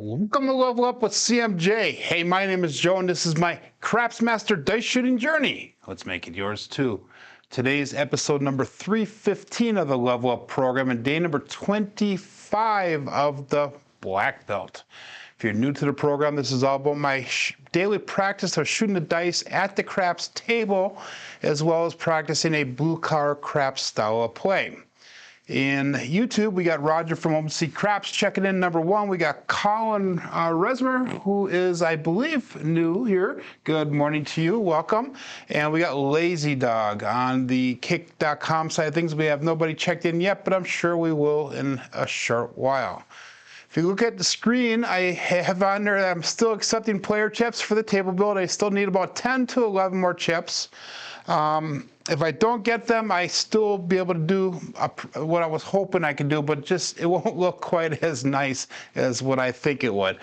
Welcome to Level Up with CMJ. Hey, my name is Joe, and this is my Craps Master dice shooting journey. Let's make it yours too. Today's episode number 315 of the Level Up program and day number 25 of the Black Belt. If you're new to the program, this is all about my daily practice of shooting the dice at the craps table, as well as practicing a blue-collar craps style of play. In YouTube, we got Roger from OpenC Craps checking in number one. We got Colin Resmer, who is, I believe, new here. Good morning to you. Welcome. And we got Lazy Dog on the kick.com side of things. We have nobody checked in yet, but I'm sure we will in a short while. If you look at the screen, I have on there that I'm still accepting player chips for the table build. I still need about 10 to 11 more chips. If I don't get them, I still be able to do what I was hoping I could do, but just it won't look quite as nice as what I think it would.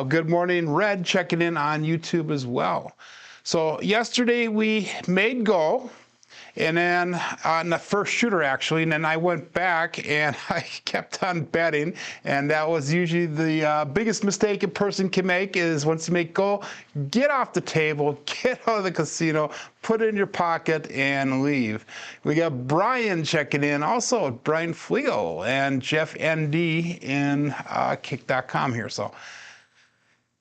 Good morning, Red, checking in on YouTube as well. So yesterday we made go, and then on the first shooter actually, and then I went back and I kept on betting, and that was usually the biggest mistake a person can make is once you make go, get off the table, get out of the casino, put it in your pocket and leave. We got Brian checking in, also Brian Fleal and Jeff ND in kick.com here. So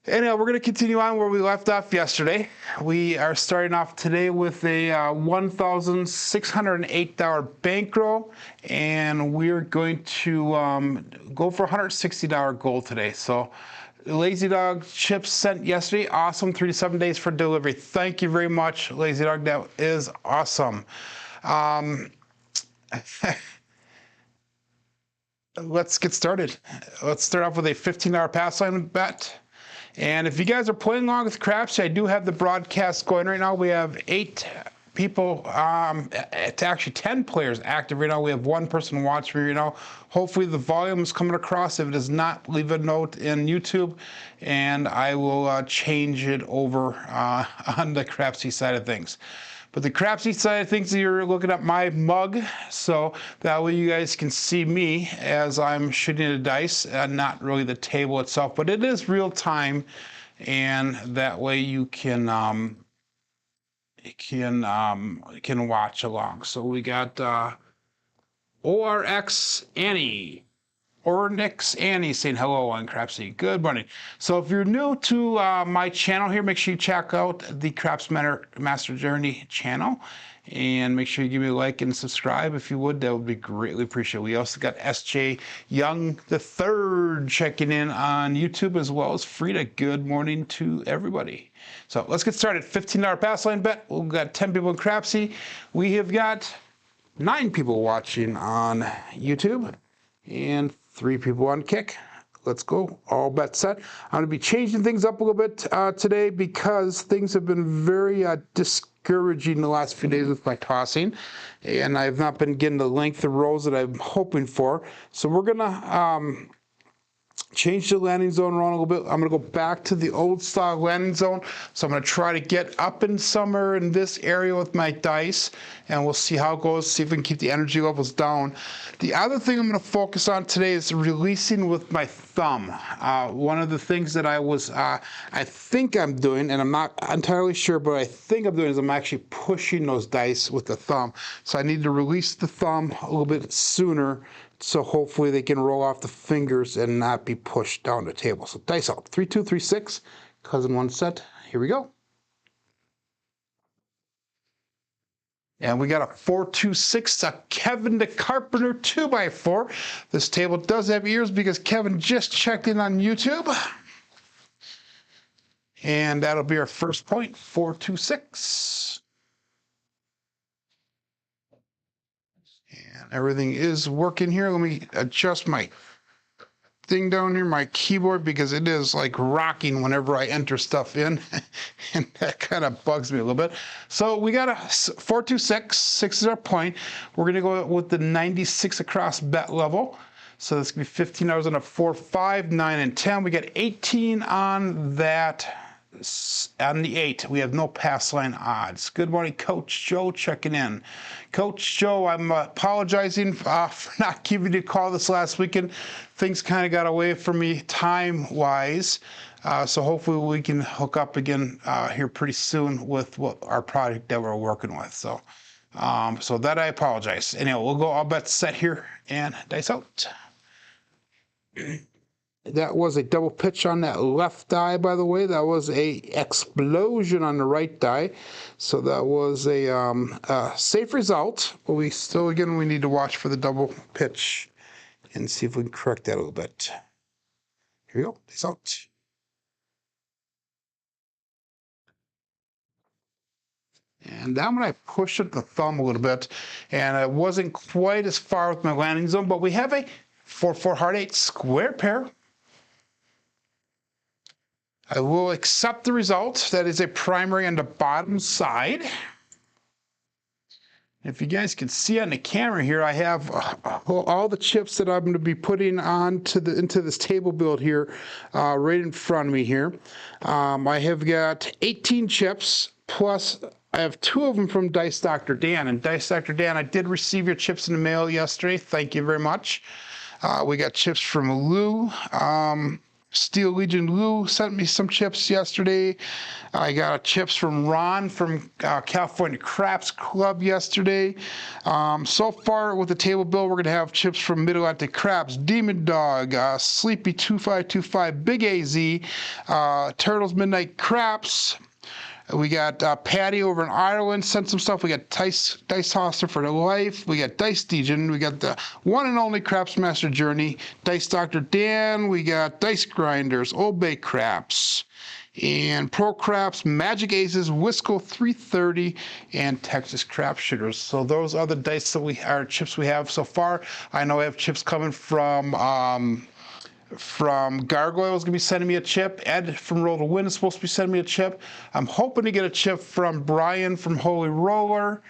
anyhow, we're going to continue on where we left off yesterday. We are starting off today with a $1,608 bankroll, and we're going to go for $160 goal today. So Lazy Dog chips sent yesterday, awesome, 3 to 7 days for delivery. Thank you very much, Lazy Dog, that is awesome. Let's get started. Let's start off with a $15 pass line bet. And if you guys are playing along with Crapsee, I do have the broadcast going right now. We have 8 people, it's actually 10 players active right now. We have 1 person watching right now. Hopefully the volume is coming across. If it does not, leave a note in YouTube, and I will change it over on the Crapsee side of things. But the Crapsee side of things, you're looking at my mug, so that way you guys can see me as I'm shooting the dice, not really the table itself, but it is real time, and that way you can watch along. So we got ORX Annie. Ornix Annie saying hello on Crapsee. Good morning. So if you're new to my channel here, make sure you check out the Craps Master Journey channel, and make sure you give me a like and subscribe if you would. That would be greatly appreciated. We also got SJ Young III checking in on YouTube, as well as Frida. Good morning to everybody. So let's get started. $15 pass line bet. We've got 10 people in Crapsee. We have got 9 people watching on YouTube and 3 people on Kick. Let's go. All bets set. I'm going to be changing things up a little bit today because things have been very discouraging the last few days with my tossing, and I've not been getting the length of rows that I'm hoping for. So we're going to change the landing zone around a little bit. I'm going to go back to the old style landing zone. So I'm going to try to get up in somewhere in this area with my dice, and we'll see how it goes, see if we can keep the energy levels down. The other thing I'm going to focus on today is releasing with my thumb. One of the things that I think I'm doing, and I'm not entirely sure, but I think I'm doing is I'm actually pushing those dice with the thumb. So I need to release the thumb a little bit sooner, so hopefully they can roll off the fingers and not be pushed down the table. So dice out. 3, 2, 3, 6. Cousin 1 set. Here we go. And we got a 4, 2, 6, a Kevin the Carpenter 2x4. This table does have ears because Kevin just checked in on YouTube. And that'll be our first point, 4, 2, 6. And everything is working here. Let me adjust my thing down here, my keyboard, because it is like rocking whenever I enter stuff in, and that kind of bugs me a little bit. So we got a 4, 2, 6. 6 is our point. We're going to go with the 96 across bet level. So that's going to be $15 on a 4, 5, 9, and 10. We got 18 on that On the 8, we have no pass line odds. Good morning, Coach Joe checking in. Coach Joe, I'm apologizing for not giving you a call this last weekend. Things kind of got away from me time-wise. So hopefully we can hook up again here pretty soon with our product that we're working with. So that I apologize. Anyway, we'll go all bets set here and dice out. That was a double pitch on that left die, by the way. That was a explosion on the right die. So that was a safe result. But we still, again, we need to watch for the double pitch and see if we can correct that a little bit. Here we go. Dice out. And that one I pushed it the thumb a little bit, and it wasn't quite as far with my landing zone, but we have a 4-4 heart 8 square pair. I will accept the result. That is a primary on the bottom side. If you guys can see on the camera here, I have all the chips that I'm going to be putting into this table build here, right in front of me here. I have got 18 chips, plus I have 2 of them from Dice Dr. Dan. And Dice Dr. Dan, I did receive your chips in the mail yesterday. Thank you very much. We got chips from Lou. Steel Legion Lou sent me some chips yesterday. I got chips from Ron from California Craps Club yesterday. So far with the table build, we're going to have chips from Mid-Atlantic Craps, Demon Dog, Sleepy 2525, Big AZ, Turtles Midnight Craps. We got Patty over in Ireland sent some stuff. We got Dice Hoster for the Life. We got Dice Degen. We got the one and only Craps Master Journey. Dice Dr. Dan. We got Dice Grinders, Old Bay Craps, and Pro Craps, Magic Aces, Wisco 330, and Texas Crap Shooters. So those are the dice that chips we have so far. I know I have chips coming from Gargoyle is going to be sending me a chip. Ed from Roll to Win is supposed to be sending me a chip. I'm hoping to get a chip from Brian from Holy Roller.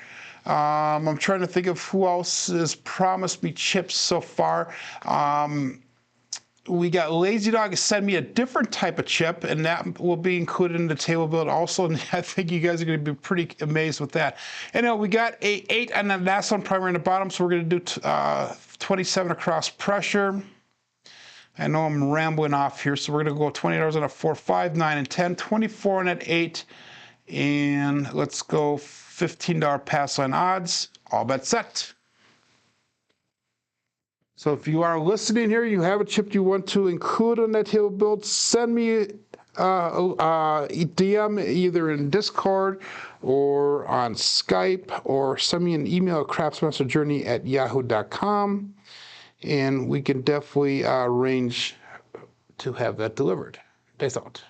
I'm trying to think of who else has promised me chips so far. We got Lazy Dog send me a different type of chip, and that will be included in the table build also. And I think you guys are going to be pretty amazed with that. Anyway, we got a 8 on the last one, primary on the bottom, so we're going to do 27 across pressure. I know I'm rambling off here, so we're going to go $20 on a 4, 5, 9, and 10, 24 on an 8, and let's go $15 pass line odds. All bets set. So if you are listening here, you have a chip you want to include on that table build, send me a DM either in Discord or on Skype, or send me an email at crapsmasterjourney@yahoo.com. And we can definitely arrange to have that delivered. Dice out.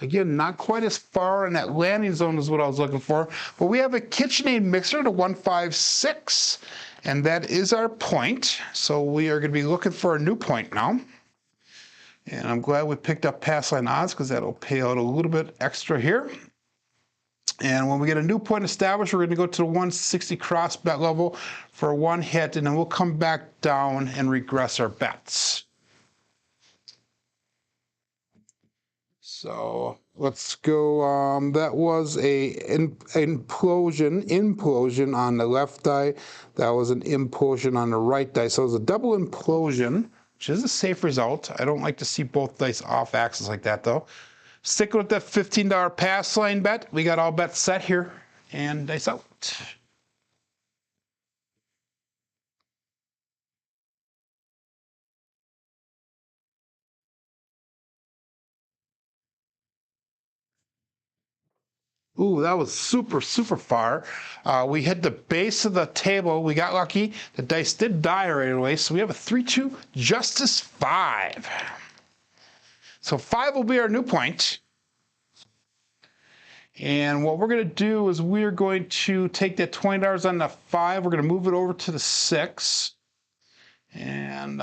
Again, not quite as far in that landing zone as what I was looking for, but we have a KitchenAid mixer to 156, and that is our point. So we are going to be looking for a new point now. And I'm glad we picked up pass line odds, because that'll pay out a little bit extra here. And when we get a new point established, we're going to go to the 160 cross bet level for one hit, and then we'll come back down and regress our bets. So let's go. That was a implosion on the left die. That was an implosion on the right die. So it was a double implosion, which is a safe result. I don't like to see both dice off axis like that, though. Sticking with that $15 pass line bet. We got all bets set here, and dice out. Ooh, that was super, super far. We hit the base of the table. We got lucky. The dice did die right away, so we have a 3-2 Justice 5. So 5 will be our new point. And what we're going to do is we're going to take that $20 on the 5. We're going to move it over to the 6. And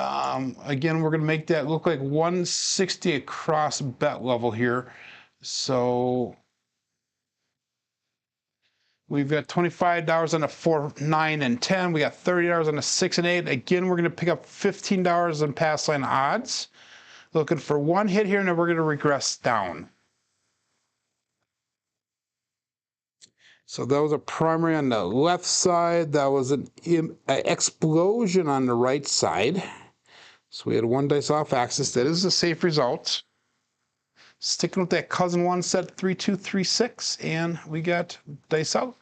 again, we're going to make that look like 160 across bet level here. So we've got $25 on the 4, 9, and 10. We got $30 on the 6 and 8. Again, we're going to pick up $15 on pass line odds. Looking for one hit here, and then we're going to regress down. So that was a primary on the left side. That was an explosion on the right side. So we had one dice off axis. That is a safe result. Sticking with that cousin one set 3236, and we got dice out.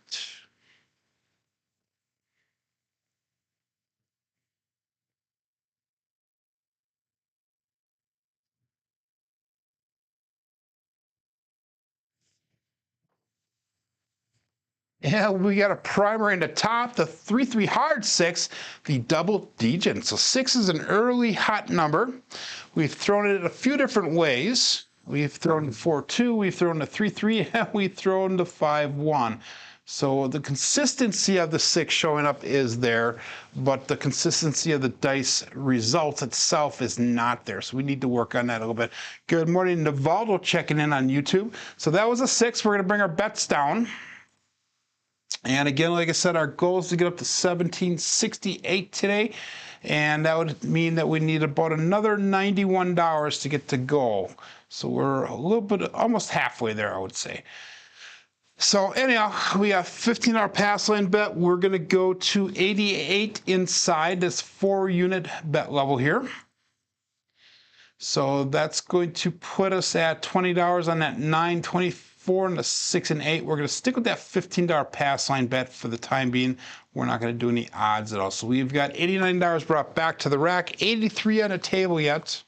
Yeah, we got a primer in the top, the 3-3 hard 6, the double degen. So 6 is an early hot number. We've thrown it a few different ways. We've thrown 4-2, we've thrown the 3-3, and we've thrown the 5-1. So the consistency of the 6 showing up is there, but the consistency of the dice results itself is not there. So we need to work on that a little bit. Good morning, Navaldo checking in on YouTube. So that was a 6. We're going to bring our bets down. And again, like I said, our goal is to get up to 1768 today. And that would mean that we need about another $91 to get to goal. So we're a little bit, almost halfway there, I would say. So anyhow, we have $15 pass line bet. We're going to go to 88 inside this 4-unit bet level here. So that's going to put us at $20 on that 924 and the 6 and 8. We're going to stick with that $15 pass line bet for the time being. We're not going to do any odds at all. So we've got $89 brought back to the rack, 83 on the table yet.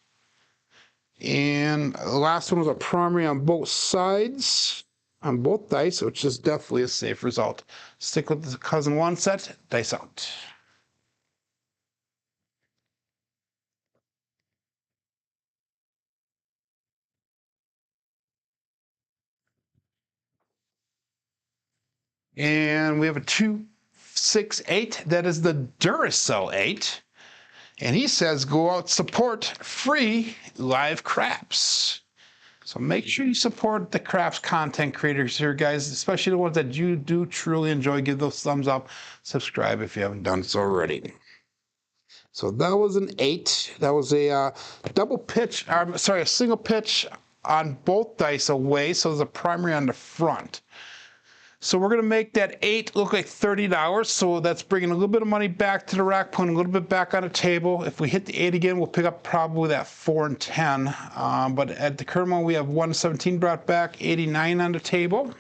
And the last one was a primary on both sides, on both dice, which is definitely a safe result. Stick with the cousin one set, dice out. And we have a 2, 6, 8. That is the Duracell 8. And he says, go out, support free live craps. So make sure you support the craps content creators here, guys, especially the ones that you do truly enjoy. Give those thumbs up. Subscribe if you haven't done so already. So that was an 8. That was a double pitch, sorry, a single pitch on both dice away. So there's a primary on the front. So we're going to make that 8 look like $30. So that's bringing a little bit of money back to the rack, putting a little bit back on the table. If we hit the 8 again, we'll pick up probably that 4 and 10. But at the current moment, we have 117 brought back, 89 on the table.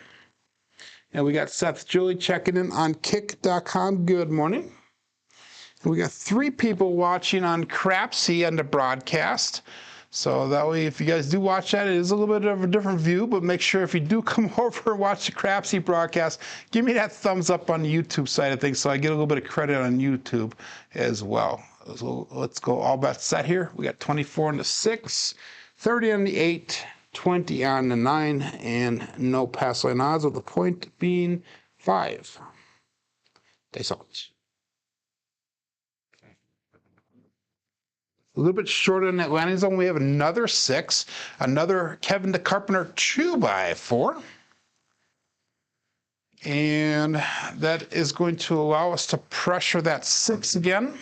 And we got Seth Julie checking in on kick.com. Good morning. And we got 3 people watching on Crapsee on the broadcast. So that way, if you guys do watch that, it is a little bit of a different view, but make sure if you do come over and watch the Crapsee broadcast, give me that thumbs up on the YouTube side of things so I get a little bit of credit on YouTube as well. So let's go all bets set here. We got 24 on the 6, 30 on the 8, 20 on the 9, and no pass line odds, with the point being 5. Dice out. A little bit short on that landing zone. We have another 6, another Kevin the Carpenter 2x4. And that is going to allow us to pressure that 6 again.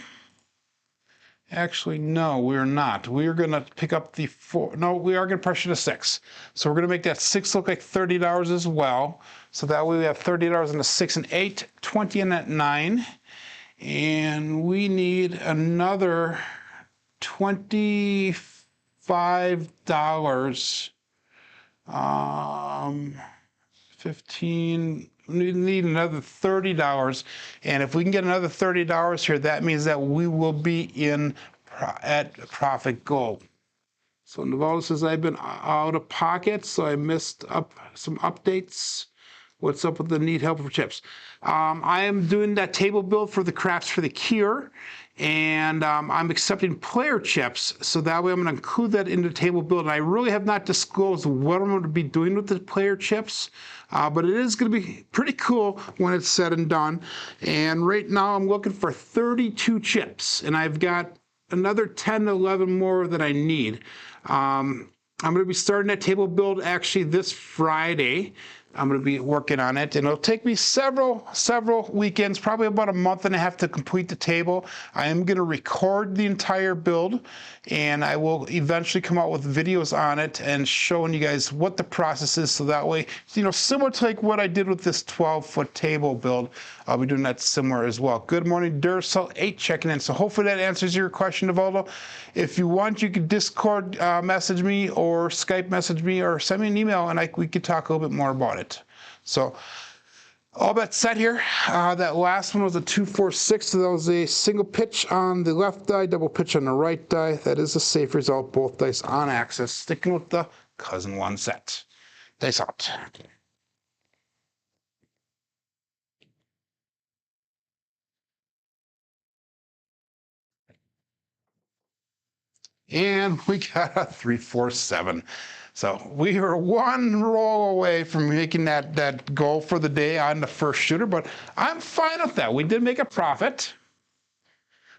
Actually, no, we're not. We're going to pick up the 4. No, we are going to pressure the 6. So we're going to make that 6 look like $30 as well. So that way we have $30 on the 6 and 8, 20 on that 9. And we need another $25, 15, we need another $30. And if we can get another $30 here, that means that we will be at profit goal. So Navaldo says, I've been out of pocket, so I missed some updates. What's up with the need help for chips? I am doing that table build for the Craps for the Cure, and I'm accepting player chips, so that way I'm going to include that in the table build. And I really have not disclosed what I'm going to be doing with the player chips, but it is going to be pretty cool when it's said and done. And right now I'm looking for 32 chips, and I've got another 10 to 11 more that I need. I'm going to be starting that table build actually this Friday. I'm going to be working on it, and it'll take me several weekends, probably about a month and a half to complete the table. I am going to record the entire build, and I will eventually come out with videos on it and showing you guys what the process is, so that way, you know, similar to like what I did with this 12-foot table build, I'll be doing that similar as well. Good morning, Duracell8 checking in. So hopefully that answers your question, Devaldo. If you want, you can Discord message me or Skype message me or send me an email, and we could talk a little bit more about it. So all that set here. That last one was a 2-4-6, so that was a single pitch on the left die, double pitch on the right die. That is a safe result, both dice on axis. Sticking with the cousin one set. Dice out. And we got a 3-4-7. So we were one roll away from making that goal for the day on the first shooter, but I'm fine with that. We did make a profit.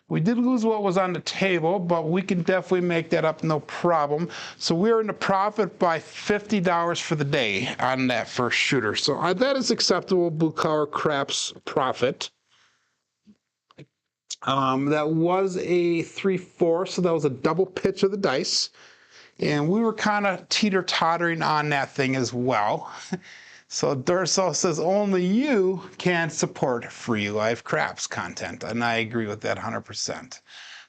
We did lose what was on the table, but we can definitely make that up, no problem. So we're in the profit by $50 for the day on that first shooter. So that is acceptable blue collar craps profit. That was a 3-4, so that was a double pitch of the dice. And we were kind of teeter-tottering on that thing as well. So Duracell says only you can support free live craps content. And I agree with that 100%.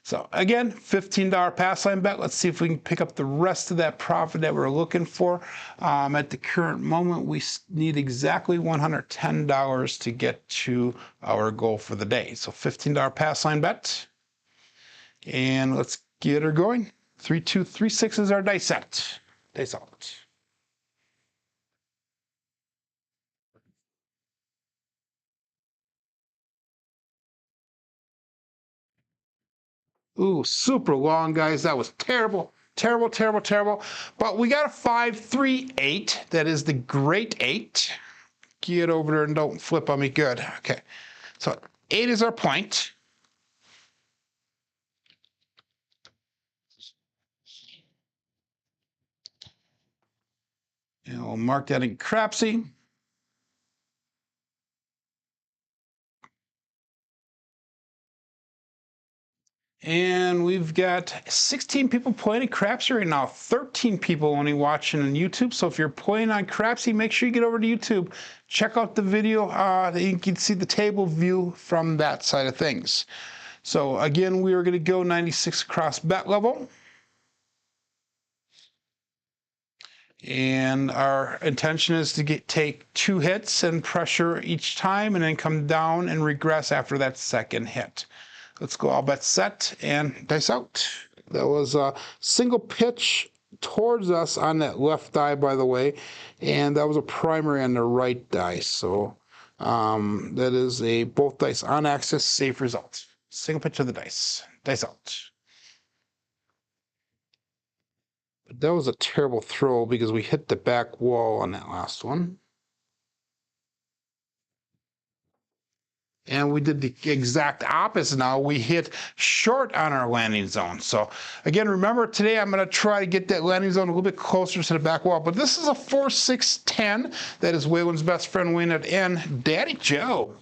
So again, $15 pass line bet. Let's see if we can pick up the rest of that profit that we're looking for. At the current moment, we need exactly $110 to get to our goal for the day. So $15 pass line bet. And let's get her going. 3, 2, 3, 6 is our dice set. Dice out. Ooh, super long, guys. That was terrible. Terrible, terrible, terrible. But we got a 5, 3, 8. That is the great 8. Get over there and don't flip on me. Good. Okay. So 8 is our point. And we'll mark that in Crapsee. And we've got 16 people playing at Crapsee right now, 13 people only watching on YouTube. So if you're playing on Crapsee, make sure you get over to YouTube. Check out the video. You can see the table view from that side of things. So again, we are going to go 96 across bet level. And our intention is to take 2 hits and pressure each time and then come down and regress after that second hit. Let's go all bets set and dice out. That was a single pitch towards us on that left die, by the way, and that was a primary on the right die. So that is a both dice on axis, safe result. Single pitch of the dice. Dice out. But that was a terrible throw because we hit the back wall on that last one. And we did the exact opposite now. We hit short on our landing zone. So again, remember today I'm going to try to get that landing zone a little bit closer to the back wall. But this is a 4-6-10. That is Waylon's best friend Wayne at N. Daddy Joe.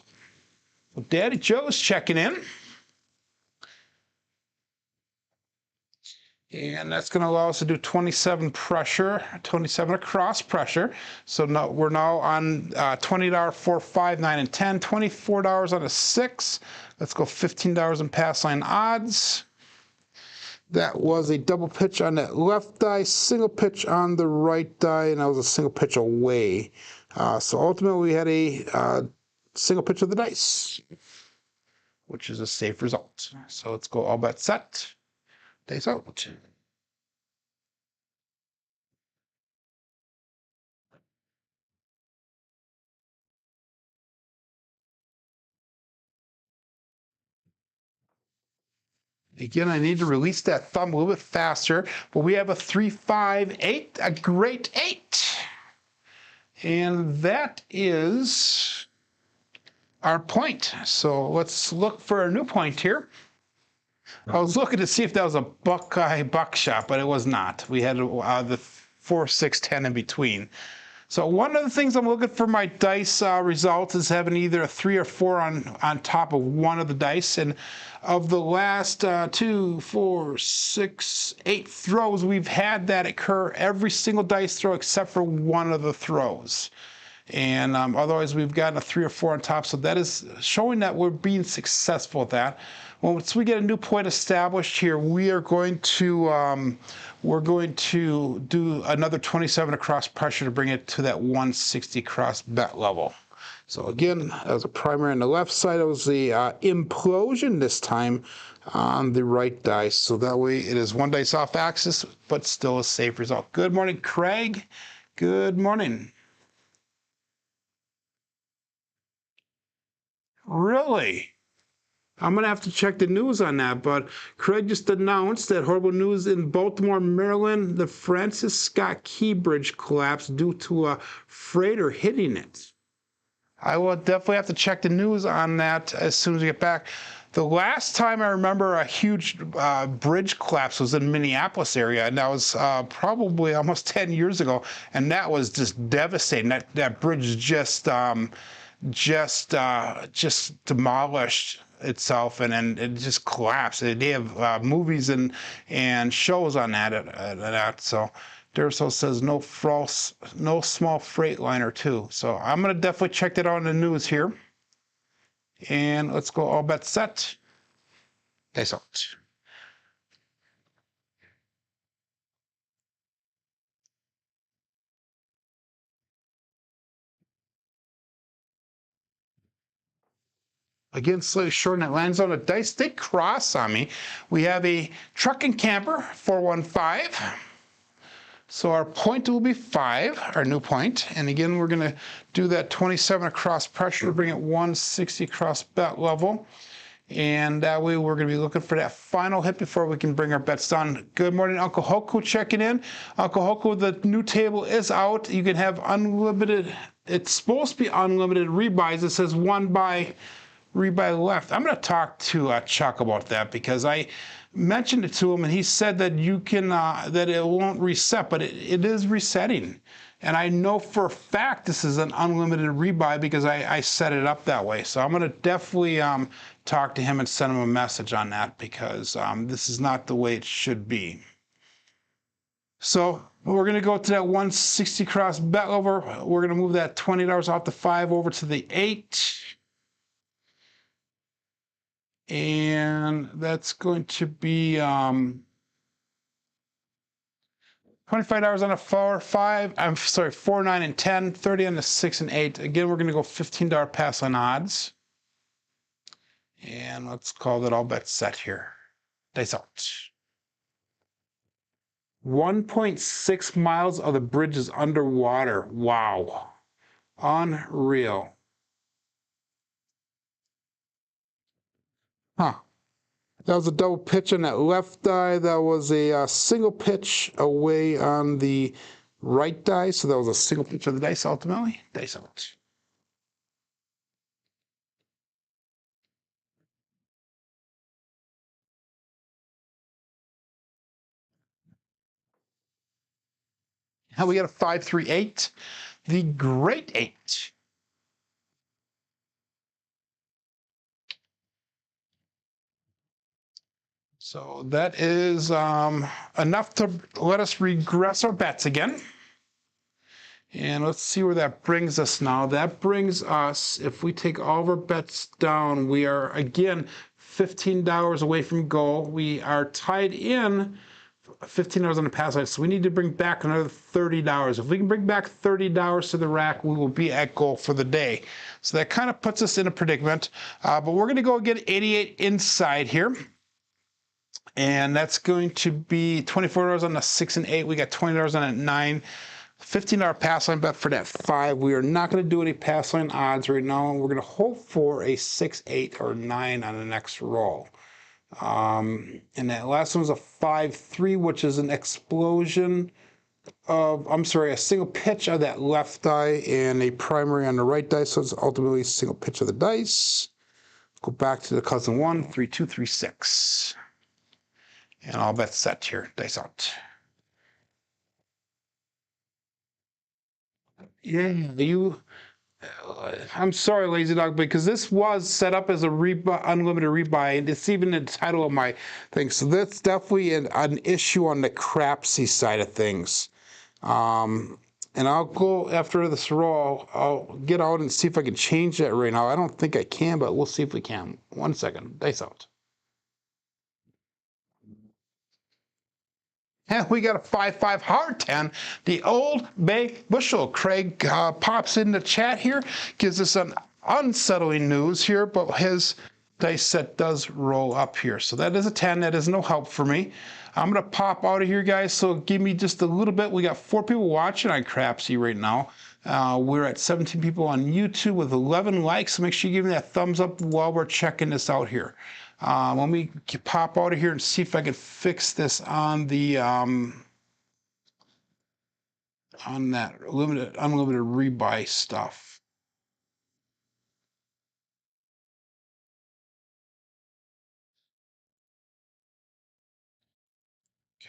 Well, Daddy Joe is checking in. And that's going to allow us to do 27 pressure, 27 across pressure. So now we're now on $20, 4, 5, 9, and 10, $24 on a 6. Let's go $15 in pass line odds. That was a double pitch on that left die, single pitch on the right die, and that was a single pitch away. So ultimately we had a single pitch of the dice, which is a safe result. So let's go all bet set. Dice out. Again, I need to release that thumb a little bit faster, but we have a 3, 5, 8, a great 8. And that is our point. So let's look for a new point here. I was looking to see if that was a Buckeye buckshot, but it was not. We had the 4, 6, 10 in between. So one of the things I'm looking for my dice results is having either a 3 or 4 on top of one of the dice. And of the last 2, 4, 6, 8 throws, we've had that occur every single dice throw except for one of the throws. And otherwise, we've gotten a 3 or 4 on top. So that is showing that we're being successful at that. Once we get a new point established here, we're going to do another 27 across pressure to bring it to that 160 cross bet level. So again, that was a primary on the left side. It was the implosion this time on the right dice. So that way it is one dice off axis, but still a safe result. Good morning, Craig. Good morning. Really? I'm going to have to check the news on that, but Craig just announced that horrible news in Baltimore, Maryland. The Francis Scott Key Bridge collapsed due to a freighter hitting it. I will definitely have to check the news on that as soon as we get back. The last time I remember a huge bridge collapse was in Minneapolis area, and that was probably almost 10 years ago, and that was just devastating. That bridge just demolished itself and it just collapsed. They have movies and shows on that. So Durso says no small freight liner too. So I'm gonna definitely check that out in the news here. And let's go all bets set. Peace out. Again, slightly short, and it lands on a dice. They cross on me. We have a truck and camper, 415. So our point will be 5, our new point. And again, we're going to do that 27 across pressure to bring it 160 across bet level. And that way we're going to be looking for that final hit before we can bring our bets down. Good morning, Uncle Hoku checking in. Uncle Hoku, the new table is out. You can have unlimited, it's supposed to be unlimited rebuys. It says rebuy left. I'm going to talk to Chuck about that because I mentioned it to him and he said that you can that it won't reset, but it is resetting. And I know for a fact this is an unlimited rebuy because I set it up that way. So I'm going to definitely talk to him and send him a message on that because this is not the way it should be. So we're going to go to that 160 cross bet over. We're going to move that $20 off the 5 over to the 8. And that's going to be $25 on a 4, 5. I'm sorry, 4, 9, and 10. 30 on the 6 and 8. Again, we're going to go $15 pass on odds. And let's call that all bets set here. Dice out. 1.6 miles of the bridge is underwater. Wow. Unreal. Huh. That was a double pitch on that left die. That was a single pitch away on the right die. So that was a single pitch of the dice ultimately. Dice out. Now we got a 5, 3, 8. The great 8. So that is enough to let us regress our bets again. And let's see where that brings us now. That brings us, if we take all of our bets down, we are, again, $15 away from goal. We are tied in $15 on the pass line, so we need to bring back another $30. If we can bring back $30 to the rack, we will be at goal for the day. So that kind of puts us in a predicament. But we're going to go get 88 inside here. And that's going to be $24 on the 6 and 8. We got $20 on that 9. $15 pass line bet for that 5. We are not going to do any pass line odds right now. We're going to hope for a 6, 8, or 9 on the next roll. And that last one was a 5, 3, which is an explosion of, a single pitch of that left die and a primary on the right die. So it's ultimately a single pitch of the dice. Go back to the cousin 1, 3, 2, 3, 6. And all bets set here. Dice out. Yeah, I'm sorry, Lazy Dog, because this was set up as a unlimited rebuy, and it's even the title of my thing. So that's definitely an issue on the Crapsee side of things. And I'll go after this roll. I'll get out and see if I can change that right now. I don't think I can, but we'll see if we can. 1 second. Dice out. And we got a 5-5 hard 10. The Old Bay Bushel. Craig pops in the chat here, gives us an unsettling news here, but his dice set does roll up here. So that is a 10. That is no help for me. I'm going to pop out of here, guys, so give me just a little bit. We got 4 people watching on Crapsee right now. We're at 17 people on YouTube with 11 likes, so make sure you give me that thumbs up while we're checking this out here. Let me pop out of here and see if I can fix this on the on that unlimited rebuy stuff.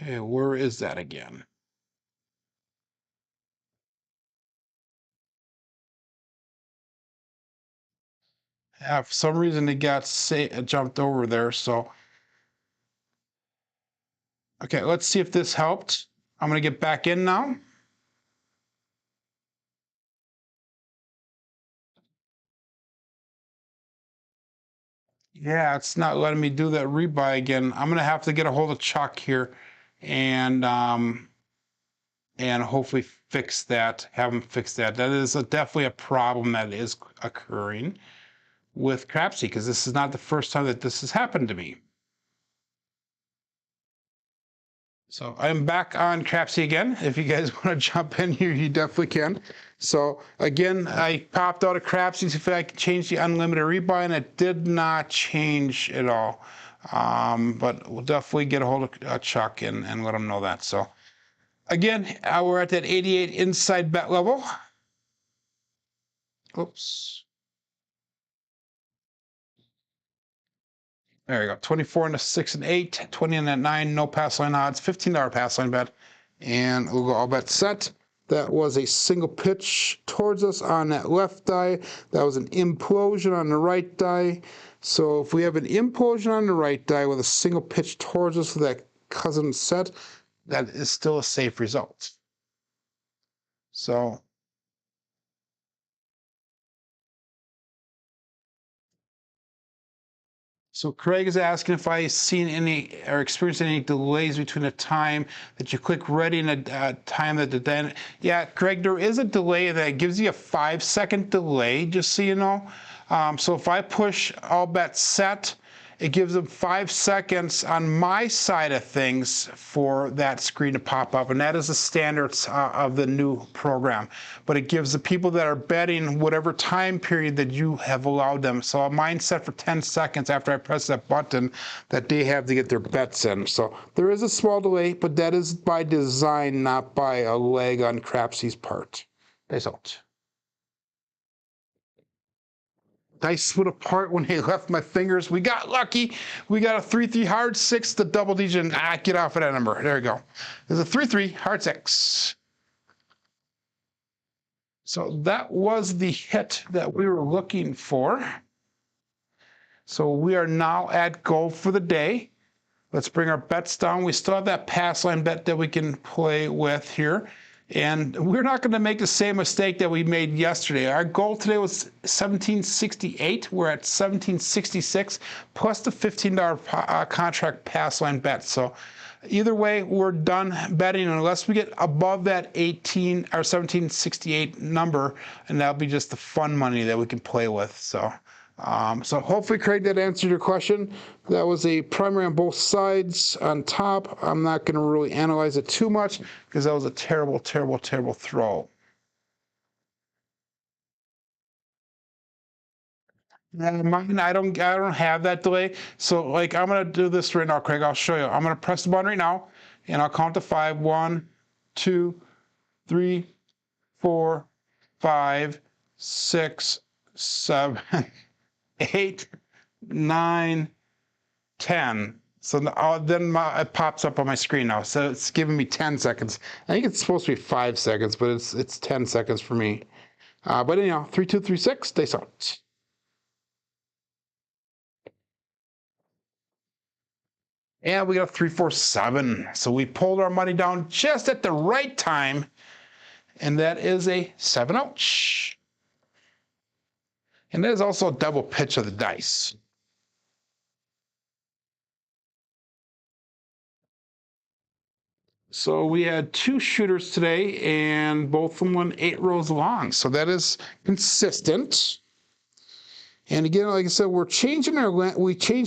Okay, where is that again? Yeah, for some reason it got jumped over there. So, okay, let's see if this helped. I'm gonna get back in now. Yeah, it's not letting me do that rebuy again. I'm gonna have to get a hold of Chuck here, and hopefully fix that. Have him fix that. That is definitely a problem that is occurring with Crapsee, because this is not the first time that this has happened to me. So I'm back on Crapsee again. If you guys want to jump in here, you definitely can. So again, I popped out of Crapsee to see if I could change the unlimited rebuy, and it did not change at all. But we'll definitely get a hold of Chuck and let him know that. So again, we're at that 88 inside bet level. Oops. There you go. 24 and a 6 and 8, 20 and a 9, no pass line odds, $15 pass line bet, and we'll go all bet set. That was a single pitch towards us on that left die. That was an implosion on the right die. So if we have an implosion on the right die with a single pitch towards us with that cousin set, that is still a safe result. So Craig is asking if I've seen any or experienced any delays between the time that you click ready and the time that then. Yeah, Craig, there is a delay that gives you a 5-second delay, just so you know. So if I push all bets set, it gives them 5 seconds on my side of things for that screen to pop up, and that is the standards of the new program. But it gives the people that are betting whatever time period that you have allowed them. So mine's set for 10 seconds after I press that button that they have to get their bets in. So there is a small delay, but that is by design, not by a lag on Crapsee's part. That's all. Dice split apart when they left my fingers. We got lucky. We got a 3-3 hard 6, the double digit. Get off of that number. There you go. There's a 3-3 hard 6. So that was the hit that we were looking for. So we are now at goal for the day. Let's bring our bets down. We still have that pass line bet that we can play with here. And we're not going to make the same mistake that we made yesterday. Our goal today was 1768. We're at 1766 plus the $15 contract pass line bet. So either way, we're done betting unless we get above that 18 or 1768 number, and that'll be just the fun money that we can play with. So hopefully, Craig, that answered your question. That was a primary on both sides on top. I'm not going to really analyze it too much because that was a terrible, terrible, terrible throw. Mine, I don't have that delay. So like I'm gonna do this right now, Craig. I'll show you. I'm gonna press the button right now, and I'll count to 5. 1, 2, 3, 4, 5, 6, 7. 8, 9, 10. So then it pops up on my screen now. So it's giving me 10 seconds. I think it's supposed to be 5 seconds, but it's 10 seconds for me. But anyhow, 3236, they out. And we got a 347. So we pulled our money down just at the right time. And that is a 7-ouch. And that is also a double pitch of the dice. So we had 2 shooters today, and both of them went 8 rows long. So that is consistent. And again, like I said, we changed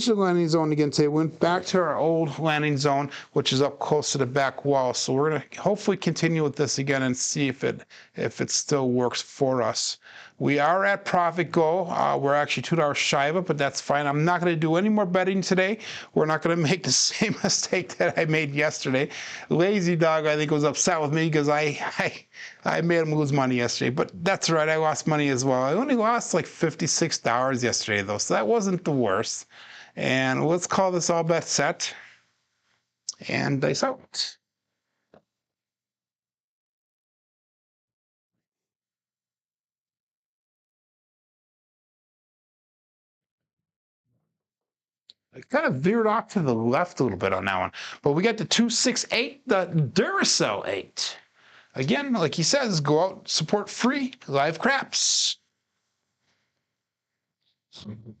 the landing zone again today. Went back to our old landing zone, which is up close to the back wall. So we're gonna hopefully continue with this again and see if it still works for us. We are at profit goal. We're actually $2 shy of it, but that's fine. I'm not going to do any more betting today. We're not going to make the same mistake that I made yesterday. Lazy Dog, I think, was upset with me because I made him lose money yesterday. But that's right, I lost money as well. I only lost like $56 yesterday, though, so that wasn't the worst. And let's call this all bet set and dice out. I kind of veered off to the left a little bit on that one. But we got the 268, the Duracell 8. Again, like he says, go out, support free live craps. And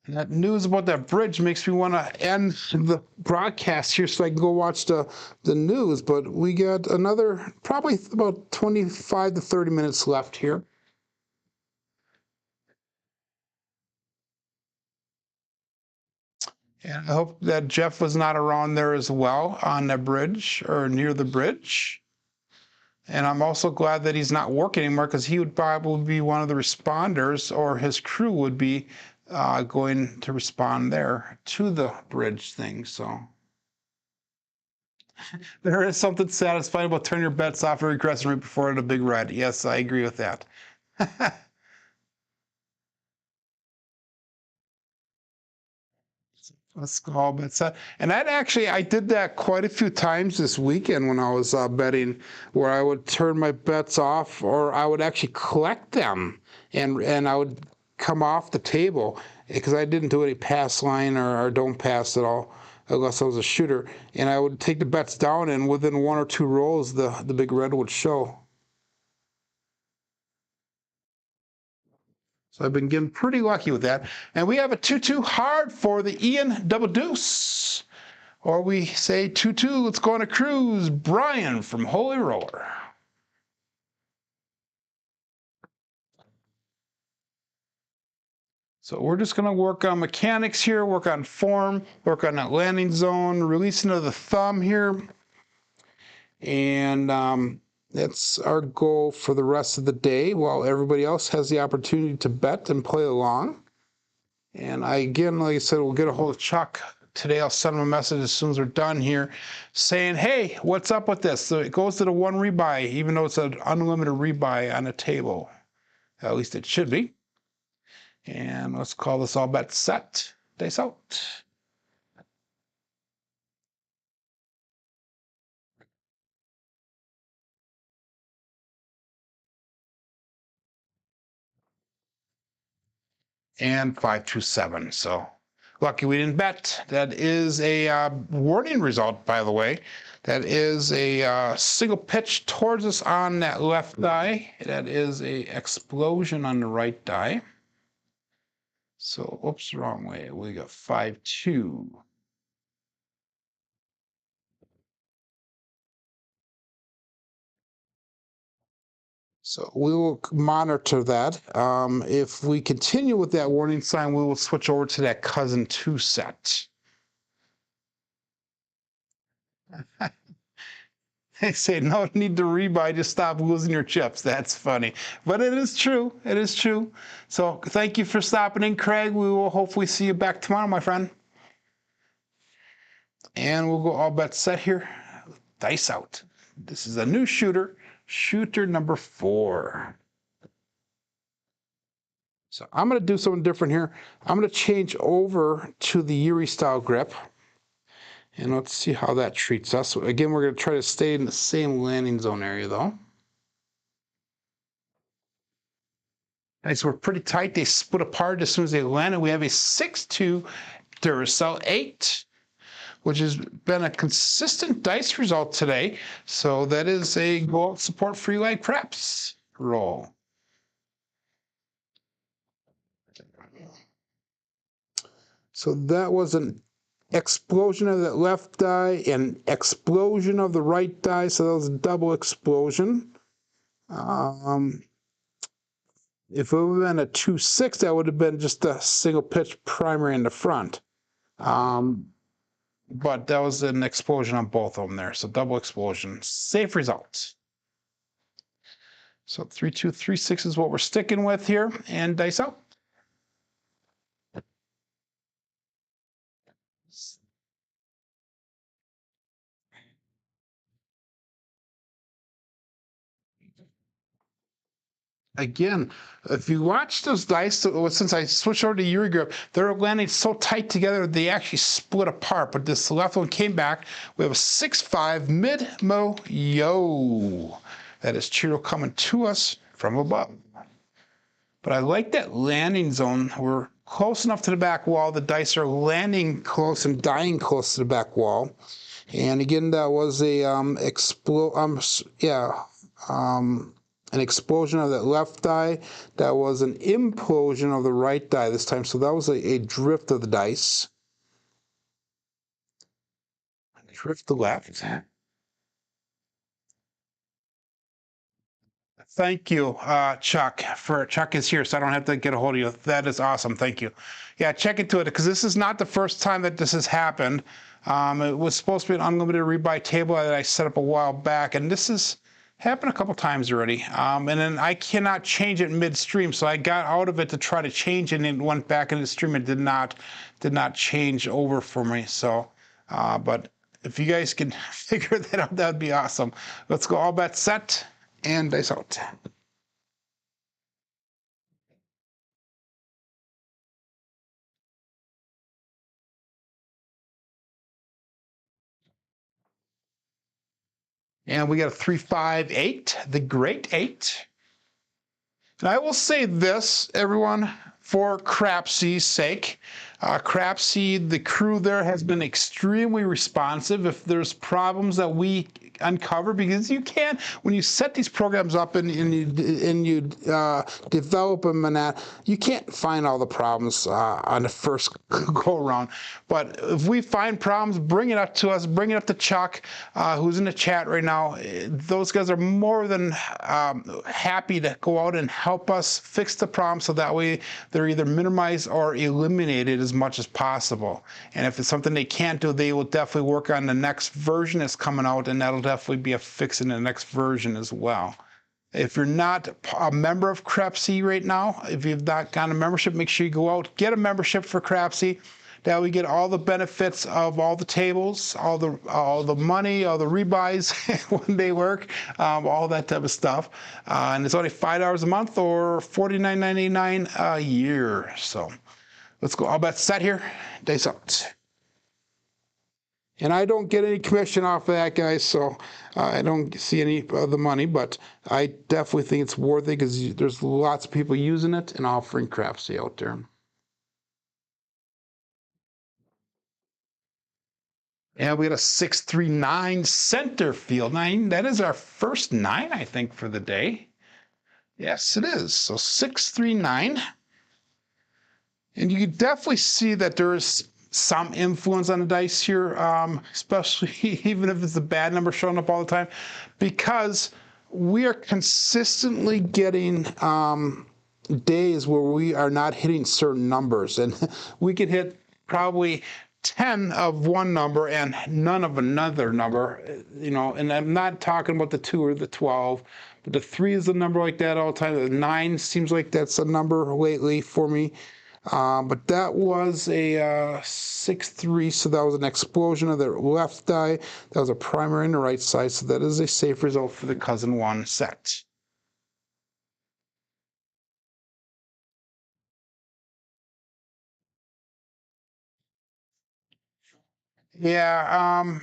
that news about that bridge makes me want to end the broadcast here so I can go watch the news. But we got another probably about 25 to 30 minutes left here. And I hope that Jeff was not around there as well on the bridge or near the bridge. And I'm also glad that he's not working anymore because he would probably be one of the responders, or his crew would be going to respond there to the bridge thing. So there is something satisfying about turning your bets off every crescent right before the big red. Yes, I agree with that. Let's go all bet set. And I did that quite a few times this weekend when I was betting, where I would turn my bets off, or I would actually collect them, and I would come off the table because I didn't do any pass line or don't pass at all unless I was a shooter. And I would take the bets down, and within 1 or 2 rolls, the big red would show. So I've been getting pretty lucky with that. And we have a 2-2 hard for the Ian Double Deuce. Or we say 2-2, let's go on a cruise. Brian from Holy Roller. So we're just going to work on mechanics here, work on form, work on that landing zone, releasing of the thumb here. And that's our goal for the rest of the day, while everybody else has the opportunity to bet and play along. And again, like I said, we'll get a hold of Chuck today. I'll send him a message as soon as we're done here saying, hey, what's up with this? So it goes to the 1 rebuy, even though it's an unlimited rebuy on a table. At least it should be. And let's call this all bet set. Dice out. And 527. So lucky we didn't bet. That is a warning result, by the way. That is a single pitch towards us on that left die. That is a explosion on the right die. So, oops, wrong way. We got 5-2. So we will monitor that. If we continue with that warning sign, we will switch over to that cousin 2 set. They say no need to rebuy, just stop losing your chips. That's funny. But it is true. It is true. So thank you for stopping in, Craig. We will hopefully see you back tomorrow, my friend. And we'll go all bet set here. Dice out. This is a new shooter. Shooter number 4. So I'm going to do something different here. I'm going to change over to the Yuri style grip. And let's see how that treats us. Again, we're going to try to stay in the same landing zone area, though. Nice, we're pretty tight. They split apart as soon as they landed. We have a 6-2 Duracell 8, which has been a consistent dice result today. So that is a go out support free leg craps roll. So that was an explosion of that left die and explosion of the right die. So that was a double explosion. If it would have been a 2-6, that would have been just a single pitch primary in the front. But that was an explosion on both of them there. So double explosion. Safe results. So 3-2, 3-6 is what we're sticking with here. And dice out. Again, if you watch those dice, since I switched over to Yuri grip, they're landing so tight together they actually split apart. But this left one came back. We have a 6-5 mid-mo yo. That is Cheeto coming to us from above. But I like that landing zone. We're close enough to the back wall. The dice are landing close and dying close to the back wall. And again, that was a an explosion of that left die. That was an implosion of the right die this time. So that was a drift of the dice. Drift the left. Thank you, Chuck. Chuck is here, so I don't have to get a hold of you. That is awesome. Thank you. Yeah, check into it, because this is not the first time that this has happened. It was supposed to be an unlimited rebuy table that I set up a while back, and this has happened a couple times already. And then I cannot change it midstream, so I got out of it to try to change it, and it went back into the stream. It did not change over for me. So, but if you guys can figure that out, that would be awesome. Let's go all bets set. And dice out. And we got a 3-5-8, the great 8. And I will say this, everyone, for Crapsee's sake. Crapsee, the crew there has been extremely responsive. If there's problems that we uncover, because you can, when you set these programs up and you develop them and that, you can't find all the problems on the first go around. But if we find problems, bring it up to us, bring it up to Chuck, who's in the chat right now. Those guys are more than happy to go out and help us fix the problem, so that way they're either minimized or eliminated as much as possible. And if it's something they can't do, they will definitely work on the next version that's coming out, and that'll definitely be a fix in the next version as well. If you're not a member of Crapsee right now, if you've not gotten a membership, make sure you go out, get a membership for Crapsee. That we get all the benefits of all the tables, all the money, all the rebuys when they work, all that type of stuff. And it's only $5 a month or $49.99 a year. So let's go. All bets set here. Dice out. And I don't get any commission off of that, guys, so I don't see any of the money, but I definitely think it's worth it, because there's lots of people using it and offering Crapsee out there. And we got a 6-3-9 center field 9. That is our first 9, I think, for the day. Yes, it is. So 6-3-9. And you can definitely see that there is some influence on the dice here, especially even if it's a bad number showing up all the time, because we are consistently getting days where we are not hitting certain numbers. And we could hit probably 10 of one number and none of another number, and I'm not talking about the 2 or the 12, but the 3 is a number like that all the time. The 9 seems like that's a number lately for me. But that was a 6-3, so that was an explosion of the left die. That was a primary on the right side, so that is a safe result for the cousin 1 set. Yeah,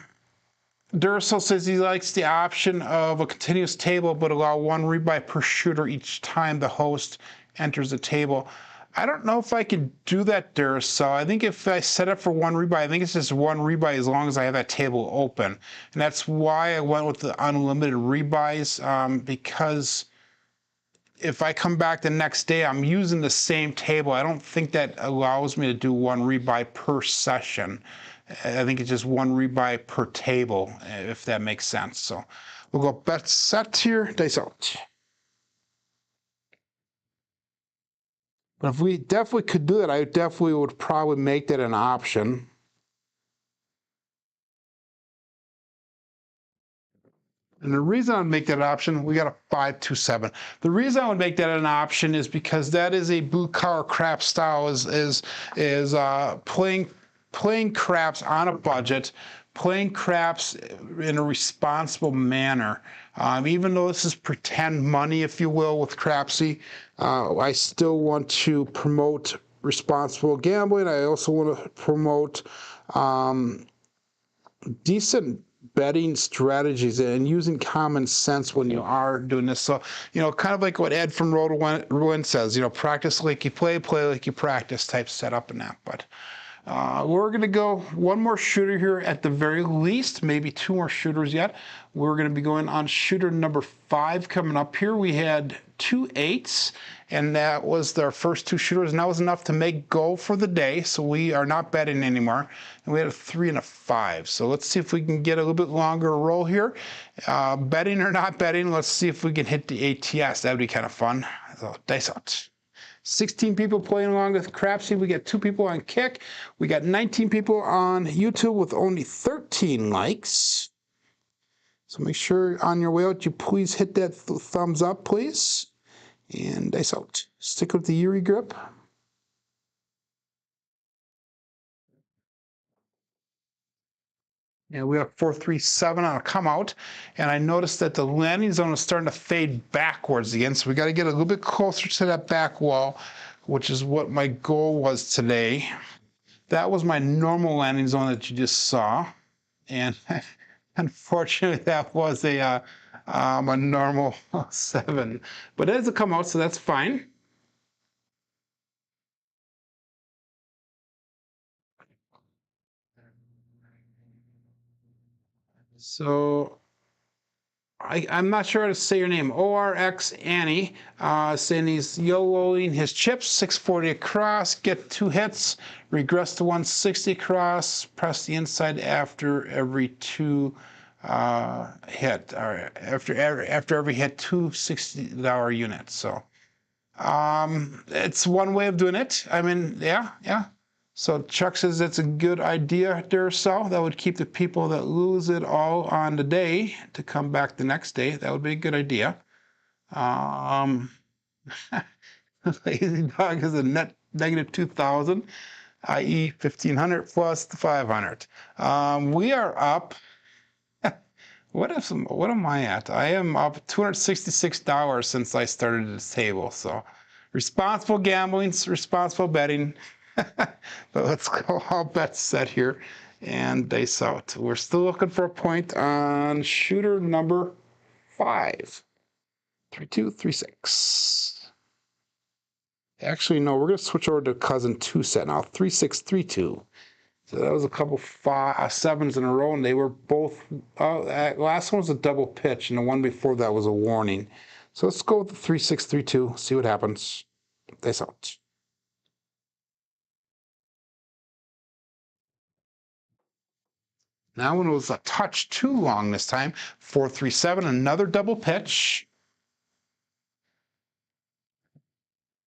Duracell says he likes the option of a continuous table, but allow one rebuy per shooter each time the host enters the table. I don't know if I can do that, Duracell. I think if I set up for one rebuy, I think it's just one rebuy as long as I have that table open. And that's why I went with the unlimited rebuys, because if I come back the next day, I'm using the same table. I don't think that allows me to do one rebuy per session. I think it's just one rebuy per table, if that makes sense. So we'll go bet set here, dice out. But if we definitely could do it, I definitely would probably make that an option. And the reason I would make that an option, we got a 5-2-7. The reason I would make that an option is because that is a blue collar crap style, is playing craps on a budget, playing craps in a responsible manner. Even though this is pretend money, if you will, with Crapsee, I still want to promote responsible gambling. I also want to promote decent betting strategies and using common sense when you are doing this. So, kind of like what Ed from Road to Win says, practice like you play, play like you practice type setup and that. But we're going to go one more shooter here at the very least, maybe two more shooters yet. We're going to be going on shooter number 5 coming up here. We had 2 8s, and that was our first 2 shooters, and that was enough to make go for the day, so we are not betting anymore. And we had a 3 and a 5. So let's see if we can get a little bit longer roll here. Betting or not betting, let's see if we can hit the ATS. That would be kind of fun. So dice out. 16 people playing along with Crapsee. We got 2 people on Kick. We got 19 people on YouTube with only 13 likes. So make sure on your way out, you please hit that thumbs up, please. And dice out. Stick with the Yuri grip. And we have 4-3-7 on a come out. And I noticed that the landing zone is starting to fade backwards again. So we got to get a little bit closer to that back wall, which is what my goal was today. That was my normal landing zone that you just saw. And unfortunately, that was a normal 7. But it has a come out, so that's fine. So I'm not sure how to say your name. ORX Annie saying he's YOLOing his chips, 640 across, get 2 hits, regress to 160 across, press the inside after every 2 hit, or after every hit, 2 $60 units. So it's one way of doing it. I mean, yeah. So Chuck says that's a good idea, Duracell. That would keep the people that lose it all on the day to come back the next day. That would be a good idea. Lazy Dog is a net negative 2,000, i.e. 1,500 plus the 500. We are up. What am I at? I am up $266 since I started this table. So responsible gambling, responsible betting. But let's go all bets set here and dice out. We're still looking for a point on shooter number 5. 3-2-3-6. Actually, no, we're going to switch over to cousin 2 set now. 3-6-3-2. So that was a couple 7s in a row, and they were both. Last one was a double pitch, and the one before that was a warning. So let's go with the 3-6-3-2. See what happens. Dice out. Now when it was a touch too long this time, 4-3-7, another double pitch.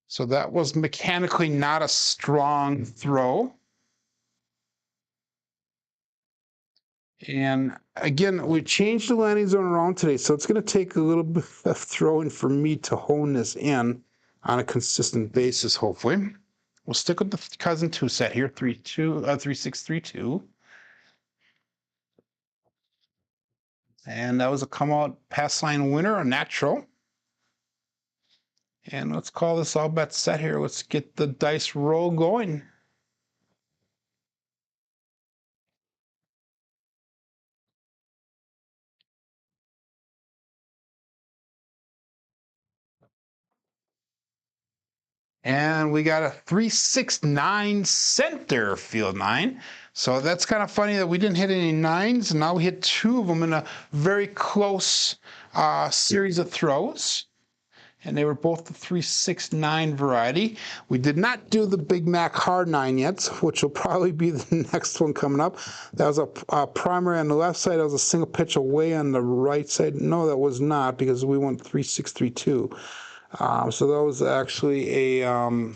So that was mechanically not a strong throw. And again, we changed the landing zone around today, so it's going to take a little bit of throwing for me to hone this in on a consistent basis, hopefully. We'll stick with the cousin 2 set here, 3-6-3-2. And that was a come out pass line winner, a natural. And let's call this all bet set here. Let's get the dice roll going. And we got a 369 center field 9. So that's kind of funny that we didn't hit any 9s, and now we hit 2 of them in a very close series of throws. And they were both the 369 variety. We did not do the Big Mac Hard 9 yet, which will probably be the next one coming up. That was a primary on the left side. That was a single pitch away on the right side. No, that was not, because we went 3632. So that was actually an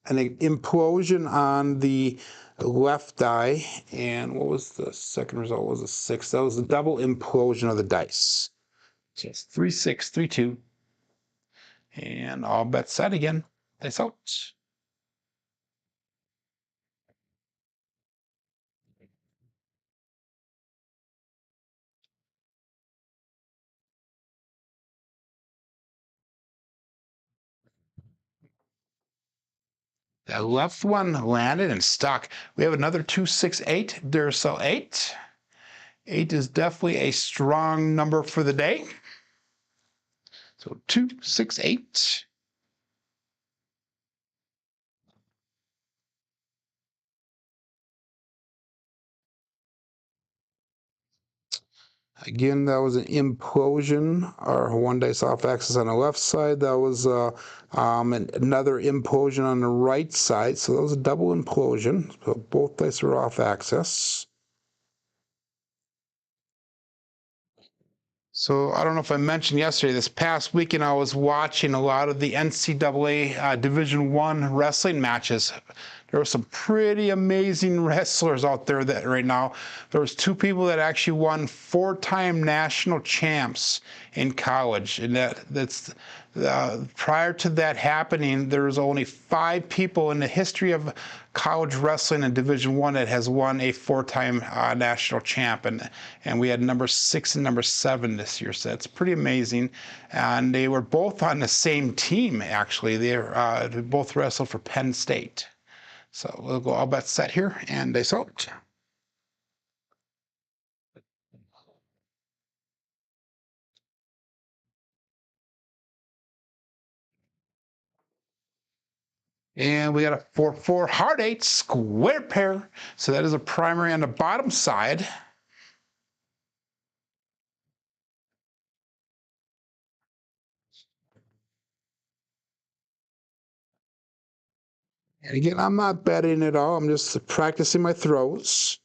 implosion on the left die. And what was the second result? Was a 6. That was the double implosion of the dice. So it's 3632. And all bets set again. Dice out. That left one landed and stuck. We have another 268, Duracell 8. 8 is definitely a strong number for the day. So 268. Again, that was an implosion, or one dice off axis on the left side. That was another implosion on the right side. So that was a double implosion. So both dice are off axis. So I don't know if I mentioned yesterday, this past weekend I was watching a lot of the NCAA Division I wrestling matches. There were some pretty amazing wrestlers out there that right now. There was 2 people that actually won 4-time national champs in college, and that's prior to that happening, there was only 5 people in the history of college wrestling in Division I that has won a 4-time national champ, and we had number 6 and number 7 this year. So that's pretty amazing. And they were both on the same team, actually. They both wrestled for Penn State. So we'll go all bets set here, and dice out. And we got a 4-4 hard 8 square pair. So that is a primary on the bottom side. And again, I'm not betting at all. I'm just practicing my throws.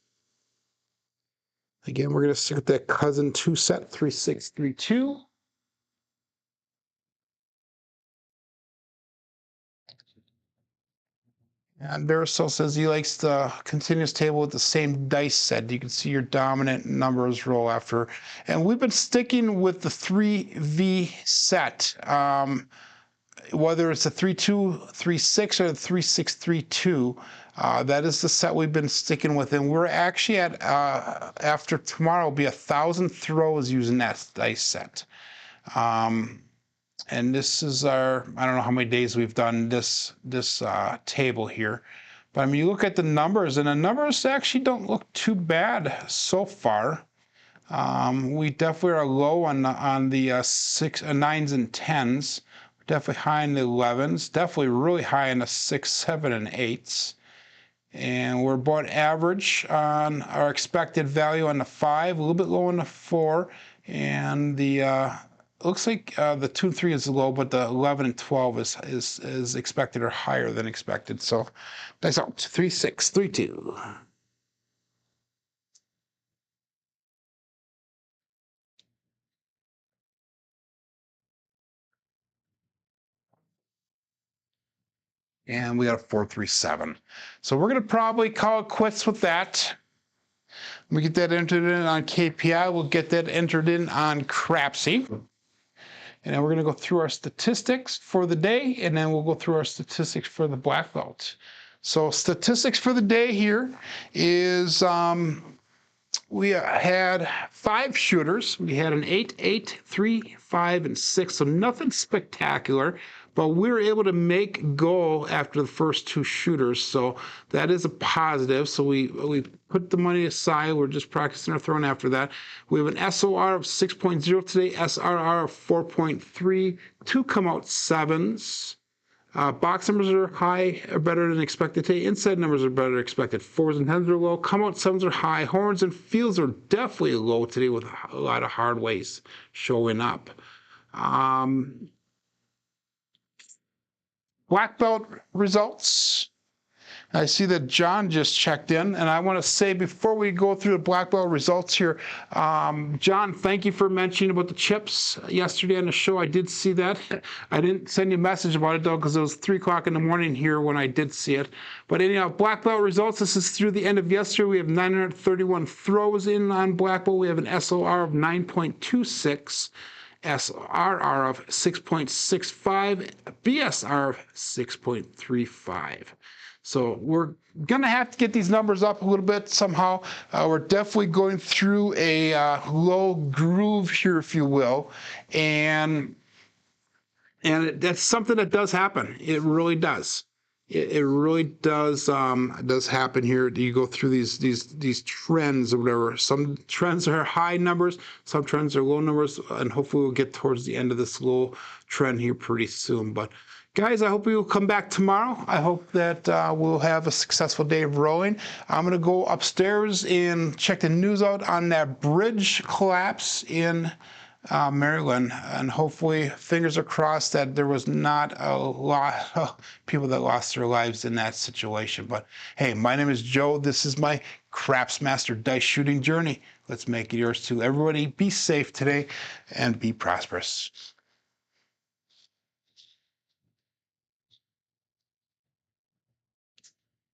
Again, we're going to stick with that cousin 2 set, 3632. And Barisol says he likes the continuous table with the same dice set. You can see your dominant numbers roll after. And we've been sticking with the 3V set. Whether it's a 3236 or the 3632, that is the set we've been sticking with, and we're actually at after tomorrow will be 1,000 throws using that dice set. And this is our, I don't know how many days we've done this table here, but I mean, you look at the numbers, and the numbers actually don't look too bad so far. We definitely are low on the 9s and 10s. Definitely high in the 11s, definitely really high in the 6, 7, and 8s. And we're about average on our expected value on the 5, a little bit low on the 4, and the looks like the 2 and 3 is low, but the 11 and 12 is expected or higher than expected. So that's out. 3632. And we got a 437. So we're going to probably call it quits with that. We get that entered in on KPI. We'll get that entered in on Crapsee. And then we're going to go through our statistics for the day, and then we'll go through our statistics for the black belt. So statistics for the day here is we had 5 shooters. We had an 8, 8, 3, 5, and 6, so nothing spectacular. But we were able to make goal after the first 2 shooters, so that is a positive. So we put the money aside. We're just practicing our throwing after that. We have an SOR of 6.0 today, SRR of 4.3, 2 come out 7s. Box numbers are high or better than expected today. Inside numbers are better than expected. 4s and 10s are low. Come out 7s are high. Horns and fields are definitely low today with a lot of hard ways showing up. Black belt results. I see that John just checked in, and I want to say before we go through the black belt results here, John, thank you for mentioning about the chips yesterday on the show. I did see that. I didn't send you a message about it though because it was 3 o'clock in the morning here when I did see it. But anyhow, black belt results. This is through the end of yesterday. We have 931 throws in on black belt. We have an SOR of 9.26. SRR of 6.65, BSR of 6.35. So we're going to have to get these numbers up a little bit somehow. We're definitely going through a low groove here, if you will. And that's something that does happen. It really does. It really does happen here. You go through these trends or whatever. Some trends are high numbers, some trends are low numbers, and hopefully we'll get towards the end of this low trend here pretty soon. But guys, I hope you'll come back tomorrow. I hope that we'll have a successful day of rowing. I'm going to go upstairs and check the news out on that bridge collapse in Maryland, and hopefully, fingers are crossed that there was not a lot of people that lost their lives in that situation. But hey, my name is Joe. This is my Craps Master dice shooting journey. Let's make it yours too. Everybody be safe today and be prosperous.